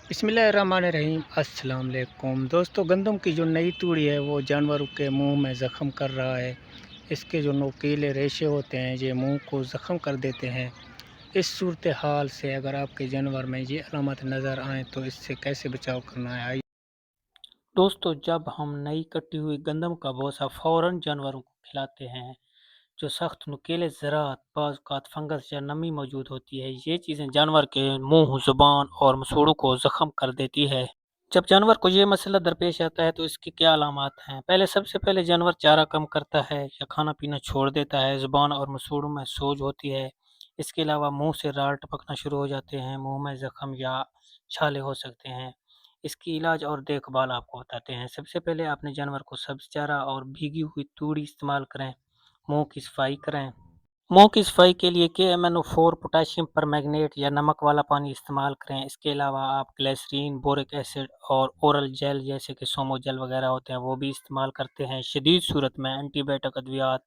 बिस्मिल्लाहिर्रहमानिर्रहीम। अस्सलाम वालेकुम दोस्तों, गंदम की जो नई तूड़ी है वो जानवरों के मुंह में ज़ख़म कर रहा है। इसके जो नोकीले रेशे होते हैं ये मुंह को ज़ख़म कर देते हैं। इस सूरत हाल से अगर आपके जानवर में ये अलामत नज़र आएँ तो इससे कैसे बचाव करना है, आइए। दोस्तों, जब हम नई कटी हुई गंदम का भूसा फ़ौरन जानवरों को खिलाते हैं, जो सख्त नुकीले ज़रात, बाज़ औक़ात फंगस या नमी मौजूद होती है, ये चीज़ें जानवर के मुंह, ज़ुबान और मसूड़ों को ज़ख़म कर देती है। जब जानवर को ये मसला दरपेश आता है तो इसकी क्या अलामात हैं? सबसे पहले जानवर चारा कम करता है या खाना पीना छोड़ देता है, ज़ुबान और मसूड़ों में सोज होती है। इसके अलावा मुंह से राल टपकना शुरू हो जाते हैं, मुंह में ज़ख़म या छाले हो सकते हैं। इसकी इलाज और देखभाल आपको बताते हैं। सबसे पहले अपने जानवर को सब्ज़ चारा और भीगी हुई तूड़ी इस्तेमाल करें। मुंह की सफाई करें। मुंह की सफाई के लिए KMNO4, पोटेशियम परमैंगनेट या नमक वाला पानी इस्तेमाल करें। इसके अलावा आप ग्लिसरीन, बोरिक एसिड और ओरल जेल जैसे कि सोमो जेल वगैरह होते हैं वो भी इस्तेमाल करते हैं। शदीद सूरत में एंटीबायोटिक अद्वियात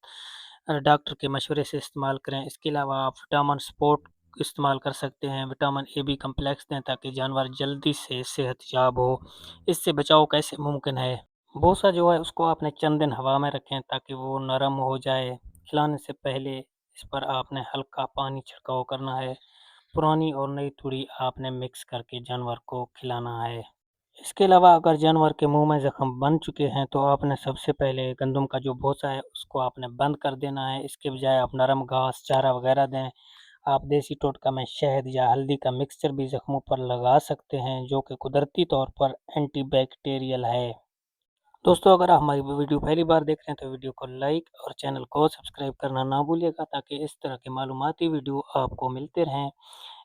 डॉक्टर के मशवरे से इस्तेमाल करें। इसके अलावा आप विटामिन सपोर्ट इस्तेमाल कर सकते हैं। विटामिन AB कम्प्लेक्स दें ताकि जानवर जल्दी से सेहतयाब हो। इससे बचाव कैसे मुमकिन है? भूसा जो है उसको आपने चंद दिन हवा में रखें ताकि वो नरम हो जाए। खिलाने से पहले इस पर आपने हल्का पानी छिड़काव करना है। पुरानी और नई तूड़ी आपने मिक्स करके जानवर को खिलाना है। इसके अलावा अगर जानवर के मुंह में जख्म बन चुके हैं तो आपने सबसे पहले गंदम का जो भूसा है उसको आपने बंद कर देना है। इसके बजाय आप नरम घास, चारा वगैरह दें। आप देसी टोटका में शहद या हल्दी का मिक्सचर भी जख्मों पर लगा सकते हैं, जो कि कुदरती तौर पर एंटीबैक्टीरियल है। दोस्तों, अगर आप हमारी वीडियो पहली बार देख रहे हैं तो वीडियो को लाइक और चैनल को सब्सक्राइब करना ना भूलिएगा ताकि इस तरह के मालूमाती वीडियो आपको मिलते रहें।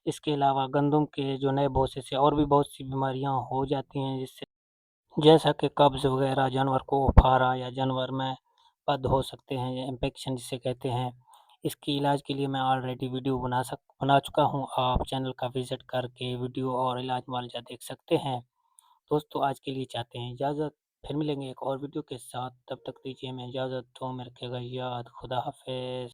इसके अलावा गंदम के जो नए भूसे से और भी बहुत सी बीमारियां हो जाती हैं, जिससे जैसा कि कब्ज़ वगैरह, जानवर को फारा या जानवर में पद हो सकते हैं या इन्फेक्शन जिसे कहते हैं। इसकी इलाज के लिए मैं ऑलरेडी वीडियो बना चुका हूँ। आप चैनल का विज़िट करके वीडियो और इलाज मुआवजा देख सकते हैं। दोस्तों, आज के लिए चाहते हैं इजाज़त। फिर मिलेंगे एक और वीडियो के साथ। तब तक दीजिए हमें इजाज़त। दुआ में रखिएगा याद। खुदा हाफ़िज़।